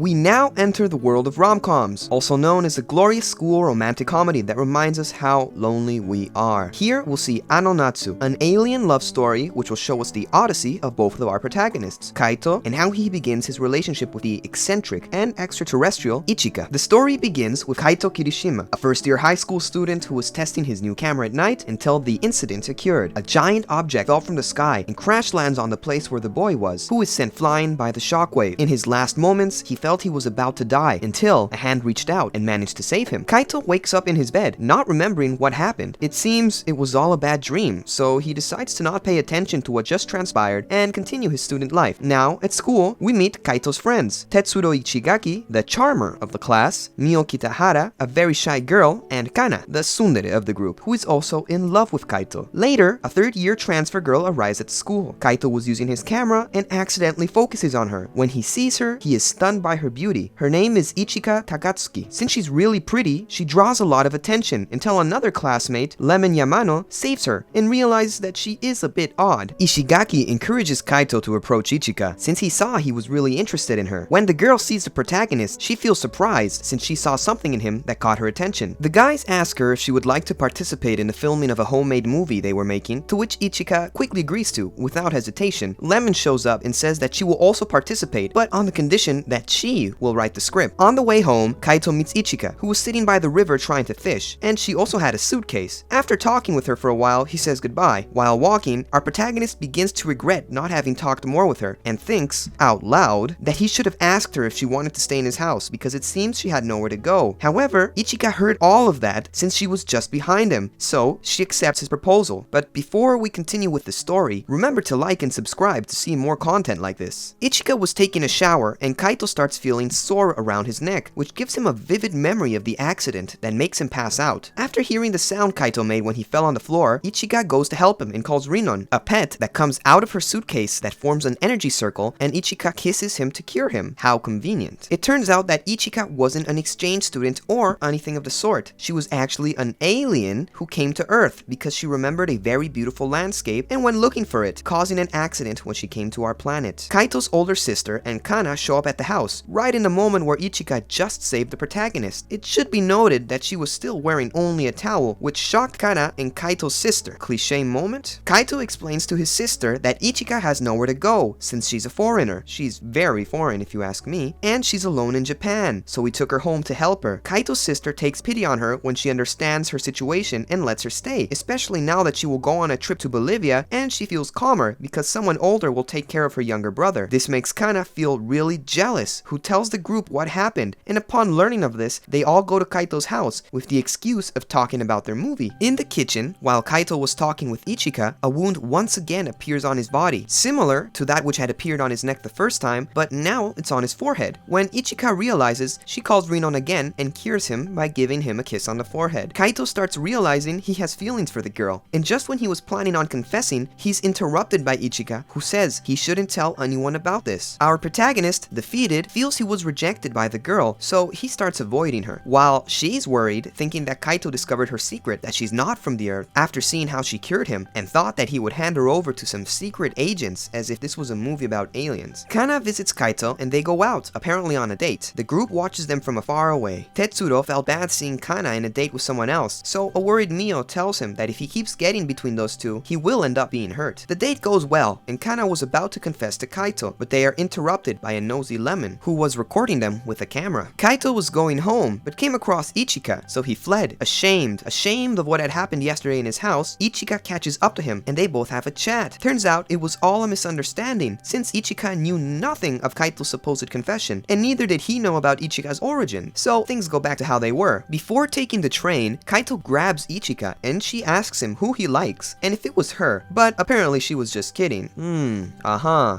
We now enter the world of rom-coms, also known as a glorious school romantic comedy that reminds us how lonely we are. Here we'll see Ano Natsu, an alien love story which will show us the odyssey of both of our protagonists, Kaito, and how he begins his relationship with the eccentric and extraterrestrial Ichika. The story begins with Kaito Kirishima, a first-year high school student who was testing his new camera at night until the incident occurred. A giant object fell from the sky and crash lands on the place where the boy was, who is sent flying by the shockwave. In his last moments, he felt he was about to die until a hand reached out and managed to save him. Kaito wakes up in his bed, not remembering what happened. It seems it was all a bad dream, so he decides to not pay attention to what just transpired and continue his student life. Now, at school, we meet Kaito's friends, Tetsuro Ichigaki, the charmer of the class, Mio Kitahara, a very shy girl, and Kana, the tsundere of the group, who is also in love with Kaito. Later, a third-year transfer girl arrives at school. Kaito was using his camera and accidentally focuses on her. When he sees her, he is stunned by her beauty. Her name is Ichika Takatsuki. Since she's really pretty, she draws a lot of attention until another classmate, Lemon Yamano, saves her and realizes that she is a bit odd. Ishigaki encourages Kaito to approach Ichika since he saw he was really interested in her. When the girl sees the protagonist, she feels surprised since she saw something in him that caught her attention. The guys ask her if she would like to participate in the filming of a homemade movie they were making, to which Ichika quickly agrees to, without hesitation. Lemon shows up and says that she will also participate, but on the condition that she will write the script. On the way home, Kaito meets Ichika, who was sitting by the river trying to fish, and she also had a suitcase. After talking with her for a while, he says goodbye. While walking, our protagonist begins to regret not having talked more with her, and thinks, out loud, that he should have asked her if she wanted to stay in his house because it seems she had nowhere to go. However, Ichika heard all of that since she was just behind him, so she accepts his proposal. But before we continue with the story, remember to like and subscribe to see more content like this. Ichika was taking a shower and Kaito starts feeling sore around his neck, which gives him a vivid memory of the accident that makes him pass out. After hearing the sound Kaito made when he fell on the floor, Ichika goes to help him and calls Rinon, a pet that comes out of her suitcase that forms an energy circle, and Ichika kisses him to cure him. How convenient. It turns out that Ichika wasn't an exchange student or anything of the sort. She was actually an alien who came to Earth because she remembered a very beautiful landscape and went looking for it, causing an accident when she came to our planet. Kaito's older sister and Kana show up at the house, right in the moment where Ichika just saved the protagonist. It should be noted that she was still wearing only a towel, which shocked Kana and Kaito's sister. Cliché moment? Kaito explains to his sister that Ichika has nowhere to go since she's a foreigner. She's very foreign if you ask me, and she's alone in Japan, so we took her home to help her. Kaito's sister takes pity on her when she understands her situation and lets her stay, especially now that she will go on a trip to Bolivia and she feels calmer because someone older will take care of her younger brother. This makes Kana feel really jealous, who tells the group what happened, and upon learning of this, they all go to Kaito's house with the excuse of talking about their movie. In the kitchen, while Kaito was talking with Ichika, a wound once again appears on his body, similar to that which had appeared on his neck the first time, but now it's on his forehead. When Ichika realizes, she calls Rinon again and cures him by giving him a kiss on the forehead. Kaito starts realizing he has feelings for the girl, and just when he was planning on confessing, he's interrupted by Ichika, who says he shouldn't tell anyone about this. Our protagonist, defeated, feels he was rejected by the girl, so he starts avoiding her, while she's worried, thinking that Kaito discovered her secret, that she's not from the Earth, after seeing how she cured him, and thought that he would hand her over to some secret agents, as if this was a movie about aliens. Kana visits Kaito, and they go out, apparently on a date. The group watches them from afar away. Tetsuro felt bad seeing Kana in a date with someone else, so a worried Mio tells him that if he keeps getting between those two, he will end up being hurt. The date goes well, and Kana was about to confess to Kaito, but they are interrupted by a nosy Lemon, who was recording them with a camera. Kaito was going home, but came across Ichika, so he fled. Ashamed of what had happened yesterday in his house, Ichika catches up to him, and they both have a chat. Turns out it was all a misunderstanding, since Ichika knew nothing of Kaito's supposed confession, and neither did he know about Ichika's origin, so things go back to how they were. Before taking the train, Kaito grabs Ichika, and she asks him who he likes, and if it was her, but apparently she was just kidding.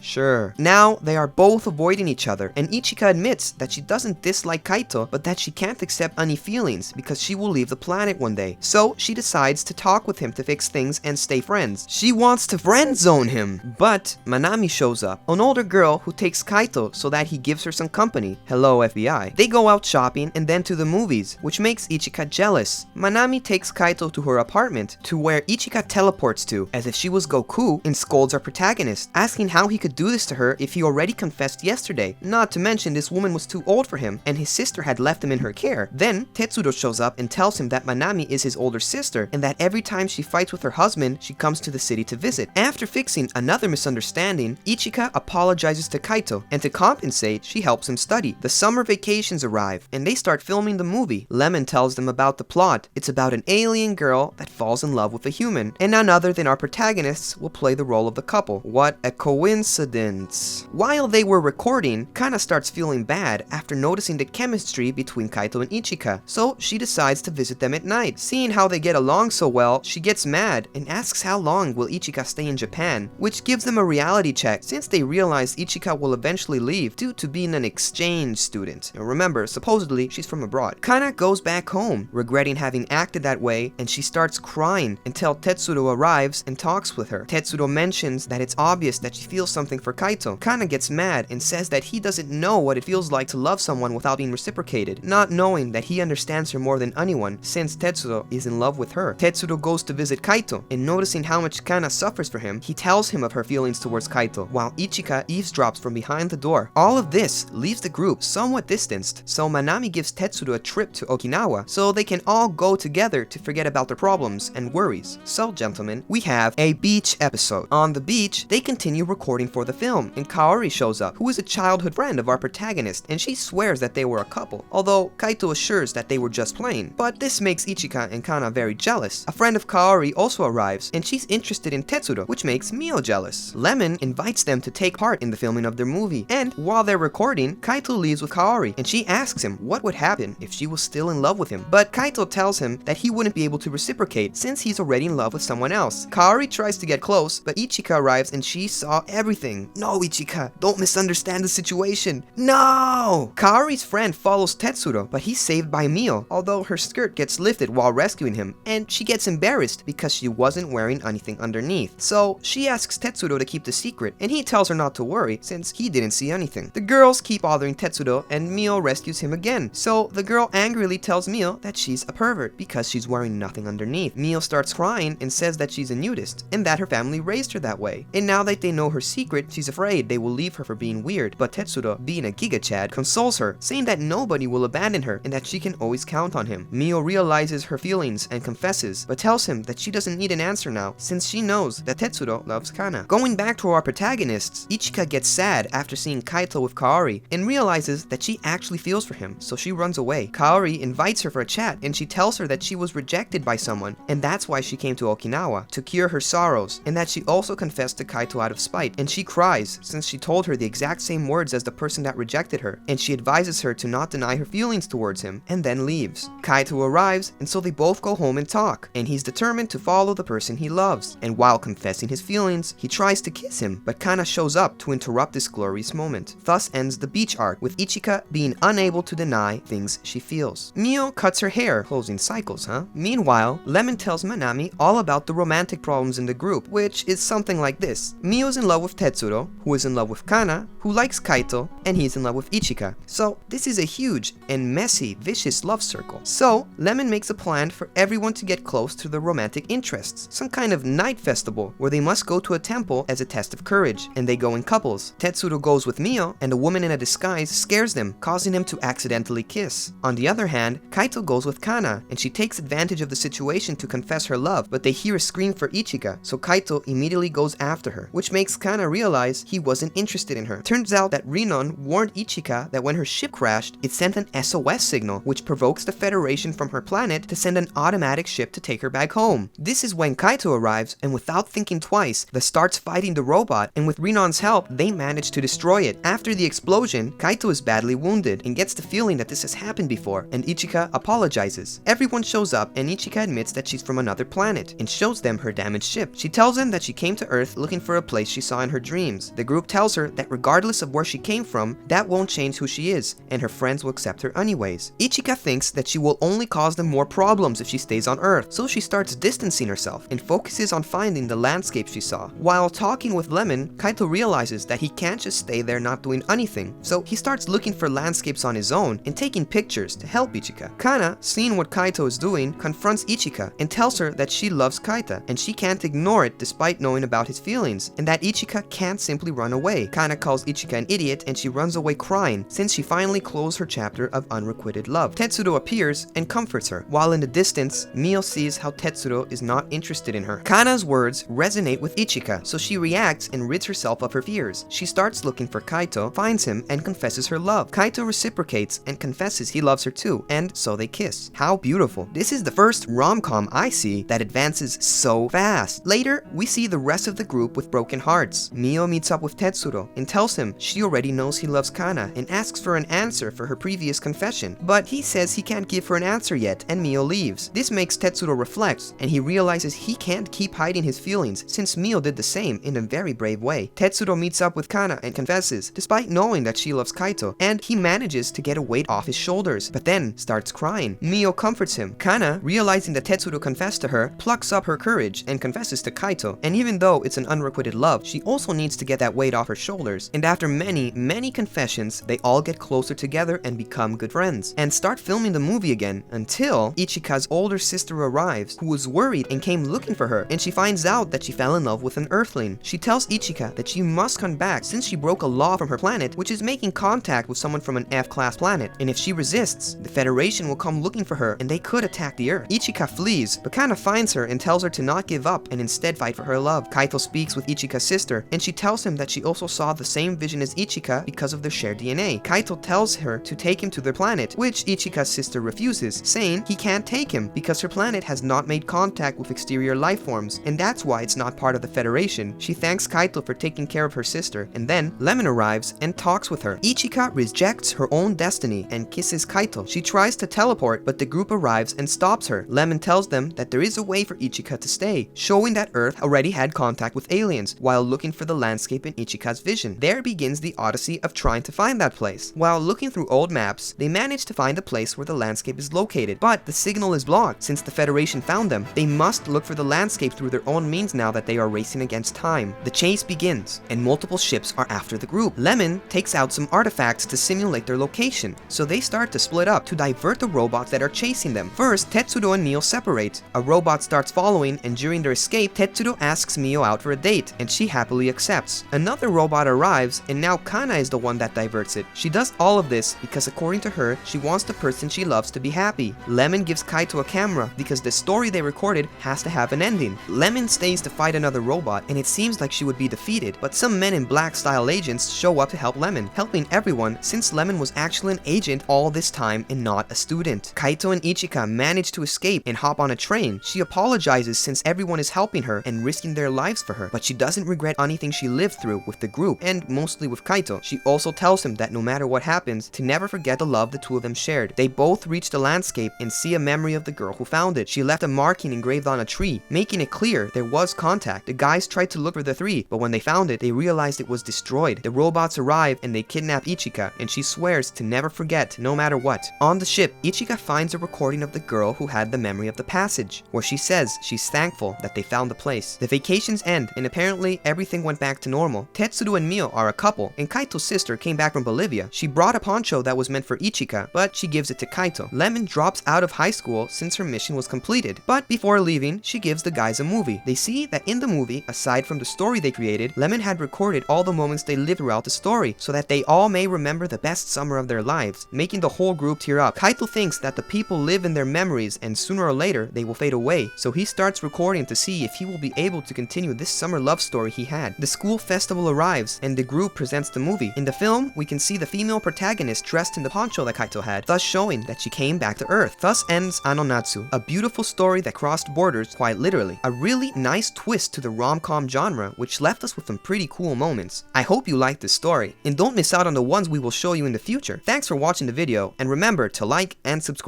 Sure. Now, they are both avoiding each other, and Ichika admits that she doesn't dislike Kaito, but that she can't accept any feelings because she will leave the planet one day. So she decides to talk with him to fix things and stay friends. She wants to friend zone him, but Manami shows up, an older girl who takes Kaito so that he gives her some company. Hello, FBI. They go out shopping and then to the movies, which makes Ichika jealous. Manami takes Kaito to her apartment, to where Ichika teleports to, as if she was Goku, and scolds our protagonist, asking how he could do this to her if he already confessed yesterday. Not to mention this woman was too old for him and his sister had left him in her care. Then Tetsuro shows up and tells him that Manami is his older sister and that every time she fights with her husband, she comes to the city to visit. After fixing another misunderstanding, Ichika apologizes to Kaito, and to compensate, she helps him study. The summer vacations arrive, and they start filming the movie. Lemon tells them about the plot. It's about an alien girl that falls in love with a human, and none other than our protagonists will play the role of the couple. What a coincidence. While they were recording, Kana starts feeling bad after noticing the chemistry between Kaito and Ichika, so she decides to visit them at night. Seeing how they get along so well, she gets mad and asks how long will Ichika stay in Japan, which gives them a reality check since they realize Ichika will eventually leave due to being an exchange student. And remember, supposedly she's from abroad. Kana goes back home, regretting having acted that way, and she starts crying until Tetsuro arrives and talks with her. Tetsuro mentions that it's obvious that she feels something for Kaito. Kana gets mad and says that he doesn't know what it feels like to love someone without being reciprocated, not knowing that he understands her more than anyone since Tetsuro is in love with her. Tetsuro goes to visit Kaito, and noticing how much Kana suffers for him, he tells him of her feelings towards Kaito, while Ichika eavesdrops from behind the door. All of this leaves the group somewhat distanced, so Manami gives Tetsuro a trip to Okinawa so they can all go together to forget about their problems and worries. So gentlemen, we have a beach episode. On the beach, they continue recording for the film, and Kaori shows up, who is a childhood friend of our protagonist, and she swears that they were a couple, although Kaito assures that they were just playing. But this makes Ichika and Kana very jealous. A friend of Kaori also arrives, and she's interested in Tetsuro, which makes Mio jealous. Lemon invites them to take part in the filming of their movie, and while they're recording, Kaito leaves with Kaori, and she asks him what would happen if she was still in love with him. But Kaito tells him that he wouldn't be able to reciprocate since he's already in love with someone else. Kaori tries to get close, but Ichika arrives and she saw everything. No, Ichika, don't misunderstand the situation. No! Kaori's friend follows Tetsuro, but he's saved by Mio, although her skirt gets lifted while rescuing him, and she gets embarrassed because she wasn't wearing anything underneath. So she asks Tetsuro to keep the secret, and he tells her not to worry since he didn't see anything. The girls keep bothering Tetsuro, and Mio rescues him again. So the girl angrily tells Mio that she's a pervert because she's wearing nothing underneath. Mio starts crying and says that she's a nudist and that her family raised her that way. And now that they know her secret, she's afraid they will leave her for being weird. But Tetsuro, being a Giga Chad, consoles her, saying that nobody will abandon her and that she can always count on him. Mio realizes her feelings and confesses, but tells him that she doesn't need an answer now since she knows that Tetsuro loves Kana. Going back to our protagonists, Ichika gets sad after seeing Kaito with Kaori and realizes that she actually feels for him, so she runs away. Kaori invites her for a chat and she tells her that she was rejected by someone and that's why she came to Okinawa, to cure her sorrows, and that she also confessed to Kaito out of spite, and she cries since she told her the exact same words as the person that rejected her, and she advises her to not deny her feelings towards him and then leaves. Kaito arrives and so they both go home and talk, and he's determined to follow the person he loves, and while confessing his feelings, he tries to kiss him, but Kana shows up to interrupt this glorious moment. Thus ends the beach arc, with Ichika being unable to deny things she feels. Mio cuts her hair, closing cycles, huh? Meanwhile, Lemon tells Manami all about the romantic problems in the group, which is something like this. Mio's in love with Tetsuro, who is in love with Kana, who likes Kaito, and he's in love with Ichika. So this is a huge and messy, vicious love circle. So Lemon makes a plan for everyone to get close to their romantic interests, some kind of night festival where they must go to a temple as a test of courage, and they go in couples. Tetsuro goes with Mio, and a woman in a disguise scares them, causing them to accidentally kiss. On the other hand, Kaito goes with Kana, and she takes advantage of the situation to confess her love, but they hear a scream for Ichika, so Kaito immediately goes after her, which makes Kana realize he wasn't interested in her. Turns out that Rinon warned Ichika that when her ship crashed, it sent an SOS signal, which provokes the Federation from her planet to send an automatic ship to take her back home. This is when Kaito arrives, and without thinking twice, they starts fighting the robot, and with Rinon's help, they manage to destroy it. After the explosion, Kaito is badly wounded, and gets the feeling that this has happened before, and Ichika apologizes. Everyone shows up, and Ichika admits that she's from another planet, and shows them her damaged ship. She tells them that she came to Earth looking for a place she saw in her dreams. The group tells her that regardless of where she came from, that won't change who she is, and her friends will accept her anyways. Ichika thinks that she will only cause them more problems if she stays on Earth, so she starts distancing herself, and focuses on finding the landscape she saw. While talking with Lemon, Kaito realizes that he can't just stay there not doing anything, so he starts looking for landscapes on his own and taking pictures to help Ichika. Kana, seeing what Kaito is doing, confronts Ichika and tells her that she loves Kaito, and she can't ignore it despite knowing about his feelings, and that Ichika can't simply run away. Kana calls Ichika an idiot, and she runs away crying since she finally closed her chapter of unrequited love. Tetsuro appears and comforts her, while in the distance, Mio sees how Tetsuro is not interested in her. Kana's words resonate with Ichika, so she reacts and rids herself of her fears. She starts looking for Kaito, finds him, and confesses her love. Kaito reciprocates and confesses he loves her too, and so they kiss. How beautiful. This is the first rom-com I see that advances so fast. Later, we see the rest of the group with broken hearts. Mio meets up with Tetsuro and tells him she already knows he loves Kana and asks for an answer for her previous confession. But he says he can't give her an answer yet, and Mio leaves. This makes Tetsuro reflect, and he realizes he can't keep hiding his feelings since Mio did the same in a very brave way. Tetsuro meets up with Kana and confesses, despite knowing that she loves Kaito, and he manages to get a weight off his shoulders, but then starts crying. Mio comforts him. Kana, realizing that Tetsuro confessed to her, plucks up her courage and confesses to Kaito, and even though it's an unrequited love, she also needs to get that weight off her shoulders. And after many confessions, they all get closer together and become good friends, and start filming the movie again until Ichika's older sister arrives, who was worried and came looking for her, and she finds out that she fell in love with an Earthling. She tells Ichika that she must come back since she broke a law from her planet, which is making contact with someone from an F-class planet, and if she resists, the Federation will come looking for her and they could attack the Earth. Ichika flees, but Kana finds her and tells her to not give up and instead fight for her love. Kaito speaks with Ichika's sister, and she tells him that she also saw the same vision as Ichika because of their shared DNA. Kaito tells her to take him to their planet, which Ichika's sister refuses, saying he can't take him because her planet has not made contact with exterior life forms, and that's why it's not part of the Federation. She thanks Kaito for taking care of her sister, and then Lemon arrives and talks with her. Ichika rejects her own destiny and kisses Kaito. She tries to teleport, but the group arrives and stops her. Lemon tells them that there is a way for Ichika to stay, showing that Earth already had contact with aliens while looking for the landscape in Ichika's vision. There begins the odyssey of trying to find that place. While looking through old maps, they manage to find the place where the landscape is located, but the signal is blocked since the Federation found them. They must look for the landscape through their own means now that they are racing against time. The chase begins, and multiple ships are after the group. Lemon takes out some artifacts to simulate their location, so they start to split up to divert the robots that are chasing them. First, Tetsuro and Mio separate. A robot starts following, and during their escape, Tetsuro asks Mio out for a date, and she happily accepts. Another robot arrives, and now Kana is the one that diverts it. She does all of this because according to her, she wants the person she loves to be happy. Lemon gives Kaito a camera because the story they recorded has to have an ending. Lemon stays to fight another robot, and it seems like she would be defeated, but some Men in Black style agents show up to help Lemon, helping everyone since Lemon was actually an agent all this time and not a student. Kaito and Ichika manage to escape and hop on a train. She apologizes since everyone is helping her and risking their lives for her, but she doesn't regret anything she lived through with the group, and mostly with Kaito. She also tells him that no matter what happens, to never forget the love the two of them shared. They both reach the landscape and see a memory of the girl who found it. She left a marking engraved on a tree, making it clear there was contact. The guys tried to look for the tree, but when they found it, they realized it was destroyed. The robots arrive and they kidnap Ichika, and she swears to never forget no matter what. On the ship, Ichika finds a recording of the girl who had the memory of the passage, where she says she's thankful that they found the place. The vacations end, and apparently everything went back to normal. Tetsuro and Mio are a couple, and Kaito's sister came back from Bolivia. She brought a poncho that was meant for Ichika, but she gives it to Kaito. Lemon drops out of high school since her mission was completed, but before leaving, she gives the guys a movie. They see that in the movie, aside from the story they created, Lemon had recorded all the moments they lived throughout the story, so that they all may remember the best summer of their lives, making the whole group tear up. Kaito thinks that the people live in their memories and sooner or later they will fade away, so he starts recording to see if he will be able to continue this summer love story he had. The school festival arrives and the group presents the movie. In the film, we can see the female protagonist dressed in the poncho that Kaito had, thus showing that she came back to Earth. Thus ends Ano Natsu, a beautiful story that crossed borders quite literally. A really nice twist to the rom-com genre, which left us with some pretty cool moments. I hope you liked this story, and don't miss out on the ones we will show you in the future. Thanks for watching the video, and remember to like and subscribe.